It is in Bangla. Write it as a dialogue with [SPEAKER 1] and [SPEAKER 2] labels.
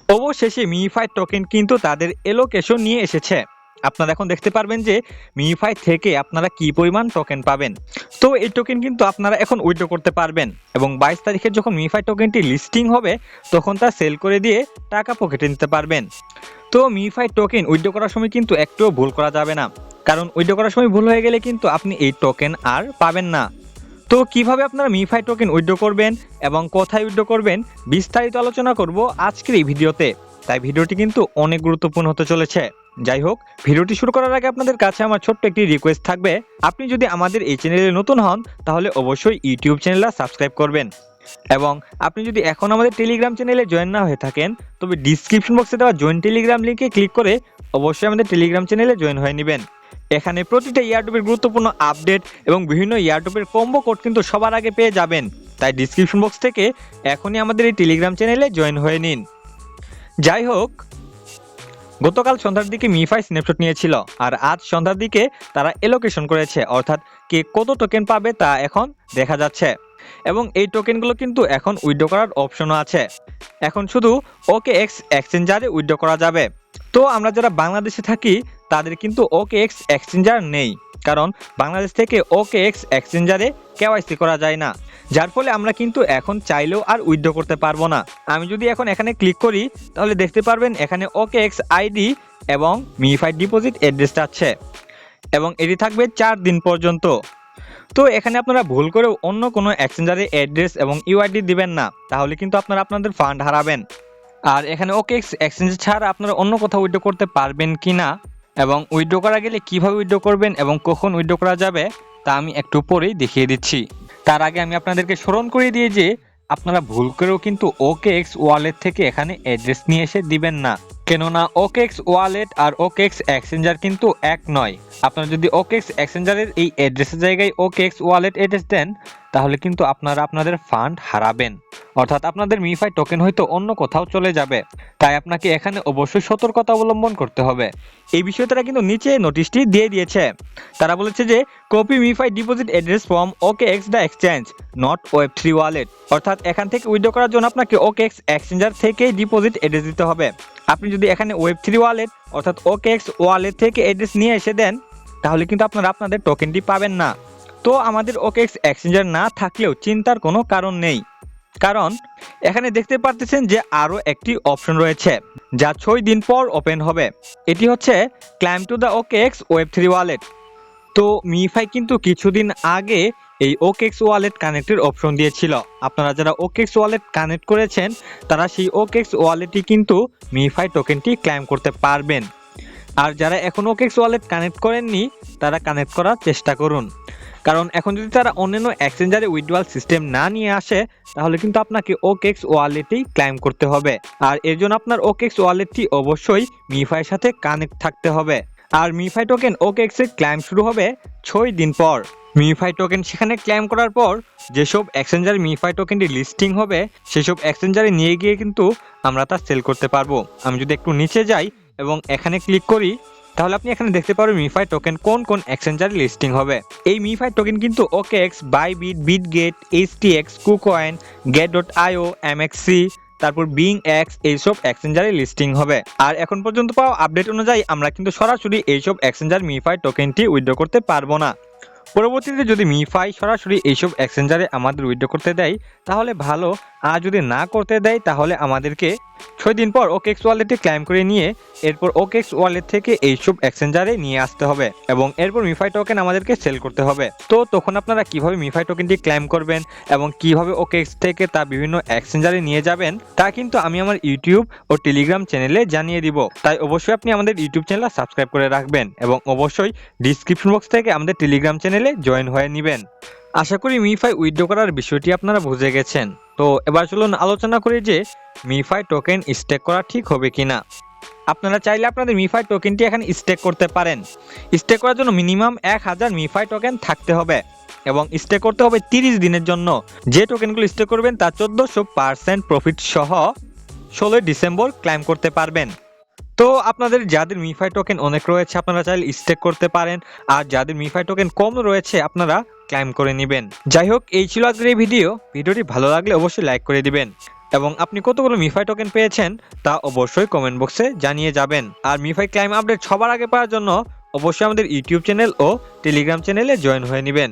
[SPEAKER 1] অবশেষে মিফাই টোকেন কিন্তু তাদের এলোকেশন নিয়ে এসেছে। আপনারা এখন দেখতে পারবেন যে মিফাই থেকে আপনারা কি পরিমাণ টোকেন পাবেন। তো এই টোকেন কিন্তু আপনারা এখন উইথড্র করতে পারবেন এবং 22 তারিখে যখন মিফাই টোকেনটি লিস্টিং হবে তখন তা সেল করে দিয়ে টাকা পকেটে নিতে পারবেন। তো মিফাই টোকেন উইথড্র করার সময় কিন্তু একটুও ভুল করা যাবে না, কারণ উইথড্র করার সময় ভুল হয়ে গেলে কিন্তু আপনি এই টোকেন আর পাবেন না। তো কিভাবে আপনারা মিফাই টোকেন উইথড্র করবেন এবং কোথায় উইথড্র করবেন বিস্তারিত আলোচনা করব আজকের এই ভিডিওতে। তাই ভিডিওটি কিন্তু অনেক গুরুত্বপূর্ণ হতে চলেছে। যাই হোক, ভিডিওটি শুরু করার আগে আপনাদের কাছে আমার ছোট্ট একটি রিকোয়েস্ট থাকবে। আপনি যদি আমাদের এই চ্যানেলে নতুন হন তাহলে অবশ্যই ইউটিউব চ্যানেলটা সাবস্ক্রাইব করবেন এবং আপনি যদি এখন আমাদের টেলিগ্রাম চ্যানেলে জয়েন না হয়ে থাকেন তবে ডিসক্রিপশন বক্সে দেওয়া জয়েন টেলিগ্রাম লিঙ্কে ক্লিক করে অবশ্যই আমাদের টেলিগ্রাম চ্যানেলে জয়েন হয়ে নেবেন। এখানে প্রতিটা ইয়ারড্রপের গুরুত্বপূর্ণ আপডেট এবং বিভিন্ন ইয়ারড্রপের কম্বো কোড কিন্তু সবার আগে পেয়ে যাবেন। তাই ডিসক্রিপশন বক্স থেকে এখনই আমাদের এই টেলিগ্রাম চ্যানেলে জয়েন হয়ে নিন। যাই হোক, গতকাল সন্ধ্যার দিকে মিফাই স্ন্যাপশট নিয়েছিল আর আজ সন্ধ্যার দিকে তারা এলোকেশন করেছে, অর্থাৎ কে কত টোকেন পাবে তা এখন দেখা যাচ্ছে এবং এই টোকেনগুলো কিন্তু এখন উইথড্র করার অপশনও আছে। এখন শুধু OKX এক্সচেঞ্জারে উইথড্র করা যাবে। তো আমরা যারা বাংলাদেশে থাকি তাদের কিন্তু OKX এক্সচেঞ্জার নেই, কারণ বাংলাদেশ থেকে OKX এক্সচেঞ্জারে কেওয়াইসি করা যায় না, যার ফলে আমরা কিন্তু এখন চাইলেও আর উইথড্র করতে পারবো না। আমি যদি এখন এখানে ক্লিক করি তাহলে দেখতে পারবেন এখানে OKX আইডি এবং মিফাই ডিপোজিট অ্যাড্রেসটা আছে এবং এটি থাকবে 4 দিন পর্যন্ত। তো এখানে আপনারা ভুল করে অন্য কোনো এক্সচেঞ্জারে অ্যাড্রেস এবং ইউআইডি দিবেন না, তাহলে কিন্তু আপনারা আপনাদের ফান্ড হারাবেন। আর এখানে OKX এক্সচেঞ্জ ছাড়া আপনারা অন্য কোথাও উইথড্র করতে পারবেন কিনা এবং উইথড্র করা গেলে কিভাবে উইথড্র করবেন এবং কখন উইথড্র করা যাবে তা আমি একটু পরেই দেখিয়ে দিচ্ছি। তার আগে আমি আপনাদেরকে স্মরণ করিয়ে দিয়ে যে আপনারা ভুল করেও কিন্তু OKX ওয়ালেট থেকে এখানে অ্যাড্রেস নিয়ে এসে দিবেন না, কেননা OKX ওয়ালেট আর OKX এক্সচেঞ্জার কিন্তু এক নয়। আপনারা যদি OKX এক্সচেঞ্জারের এই অ্যাড্রেসের জায়গায় OKX ওয়ালেট অ্যাড্রেস দেন তাহলে কিন্তু আপনারা আপনাদের ফান্ড হারাবেন, অর্থাৎ আপনাদের মিফাই টোকেন হয়তো অন্য কোথাও চলে যাবে। তাই আপনাকে এখানে অবশ্যই সতর্কতা অবলম্বন করতে হবে। এই বিষয়ে তারা কিন্তু নিচে নোটিশটি দিয়ে দিয়েছে। তারা বলেছে যে কপি মিফাই deposit address from OKX the exchange not Web3 wallet, অর্থাৎ এখান থেকে উইথড্র করার জন্য আপনাকে OKX এক্সচেঞ্জার থেকেই ডিপোজিট অ্যাড্রেস দিতে হবে। আপনি যদি এখানে Web3 ওয়ালেট অর্থাৎ OKX ওয়ালেট থেকে অ্যাড্রেস নিয়ে এসে দেন তাহলে কিন্তু আপনারা আপনাদের টোকেনটি পাবেন না। তো আমাদের OKX এক্সচেঞ্জার না থাকলেও চিন্তার কোনো কারণ নেই, কারণ এখানে দেখতে পারতেছেন যে আরও একটি অপশন রয়েছে যা 6 দিন পর ওপেন হবে। এটি হচ্ছে claim to the OKX Web3 wallet. তো মিফাই কিন্তু কিছুদিন আগে এই OKX ওয়ালেট কানেক্টের অপশন দিয়েছিল। আপনারা যারা OKX ওয়ালেট কানেক্ট করেছেন তারা সেই OKX ওয়ালেটটি কিন্তু মিফাই টোকেনটি ক্লাইম করতে পারবেন। আর যারা এখন OKX ওয়ালেট কানেক্ট করেননি তারা কানেক্ট করার চেষ্টা করুন, কারণ এখন যদি তারা অন্যান্য এক্সচেঞ্জারে উইথড্রয়াল সিস্টেম না নিয়ে আসে তাহলে কিন্তু আপনাকে OKX ওয়ালেটেই ক্লাইম করতে হবে। আর এর জন্য আপনার OKX ওয়ালেটটি অবশ্যই মিফাইয়ের সাথে কানেক্ট থাকতে হবে। আর মিফাই টোকেন OKX এর ক্লাইম শুরু হবে 6 দিন পর। মিফাই টোকেন সেখানে ক্লাইম করার পর যেসব এক্সচেঞ্জারে মিফাই টোকেনটি লিস্টিং হবে সেসব এক্সচেঞ্জারে নিয়ে গিয়ে কিন্তু আমরা তা সেল করতে পারবো। আমি যদি একটু নিচে যাই এবং এখানে ক্লিক করি তাহলে আপনি এখানে দেখতে পারবেন মিফাই টোকেন কোন কোন এক্সচেঞ্জারে লিস্টিং হবে। এই মিফাই টোকেন কিন্তু OKX, Bybit, Bitget, HTX, KuCoin, get.io, MXC, তারপর BingX এইসব এক্সচেঞ্জারে লিস্টিং হবে। আর এখন পর্যন্ত পাওয়া আপডেট অনুযায়ী আমরা কিন্তু সরাসরি এইসব এক্সচেঞ্জার মিফাই টোকেনটি উইথড্র করতে পারবো না। পরবর্তীতে যদি মিফাই সরাসরি এইসব এক্সচেঞ্জারে আমাদের উইথড্র করতে দেয় তাহলে ভালো, আর যদি না করতে দেয় তাহলে আমাদেরকে 6 দিন পর OKX ওয়ালেটে ক্লাইম করে নিয়ে এরপর OKX ওয়ালেট থেকে এইসব এক্সচেঞ্জারে নিয়ে আসতে হবে এবং এরপর মিফাই টোকেন আমাদেরকে সেল করতে হবে। তো তখন আপনারা কিভাবে মিফাই টোকেনটি ক্লাইম করবেন এবং কিভাবে OKX থেকে তা বিভিন্ন এক্সচেঞ্জারে নিয়ে যাবেন তা কিন্তু আমি আমার ইউটিউব ও টেলিগ্রাম চ্যানেলে জানিয়ে দিব। তাই অবশ্যই আপনি আমাদের ইউটিউব চ্যানেল সাবস্ক্রাইব করে রাখবেন এবং অবশ্যই ডিসক্রিপশন বক্স থেকে আমাদের টেলিগ্রাম চ্যানেলে জয়েন হয়ে নেবেন। আশা করি মিফাই উইথড্র করার বিষয়টি আপনারা বুঝে গেছেন। তো এবার চলুন আলোচনা করি যে মিফাই টোকেন স্টেক করা ঠিক হবে কিনা। আপনারা চাইলে আপনাদের মিফাই টোকেনটি এখানে স্টেক করতে পারেন। স্টেক করার জন্য মিনিমাম 1000 মিফাই টোকেন থাকতে হবে এবং স্টেক করতে হবে 30 দিনের জন্য। যে টোকেনগুলো স্টেক করবেন তা 1400% প্রফিট সহ 16 ডিসেম্বর ক্লাইম করতে পারবেন। তো আপনাদের যাদের মিফাই টোকেন অনেক রয়েছে আপনারা চাইলে স্টেক করতে পারেন, আর যাদের মিফাই টোকেন কম রয়েছে আপনারা ক্লাইম করে নেবেন। যাই হোক, এই ছিল আজকের এই ভিডিওটি ভালো লাগলে অবশ্যই লাইক করে দিবেন এবং আপনি কতগুলো মিফাই টোকেন পেয়েছেন তা অবশ্যই কমেন্ট বক্সে জানিয়ে যাবেন। আর মিফাই ক্লাইম আপডেট সবার আগে পাওয়ার জন্য অবশ্যই আমাদের ইউটিউব চ্যানেল ও টেলিগ্রাম চ্যানেলে জয়েন হয়ে নেবেন।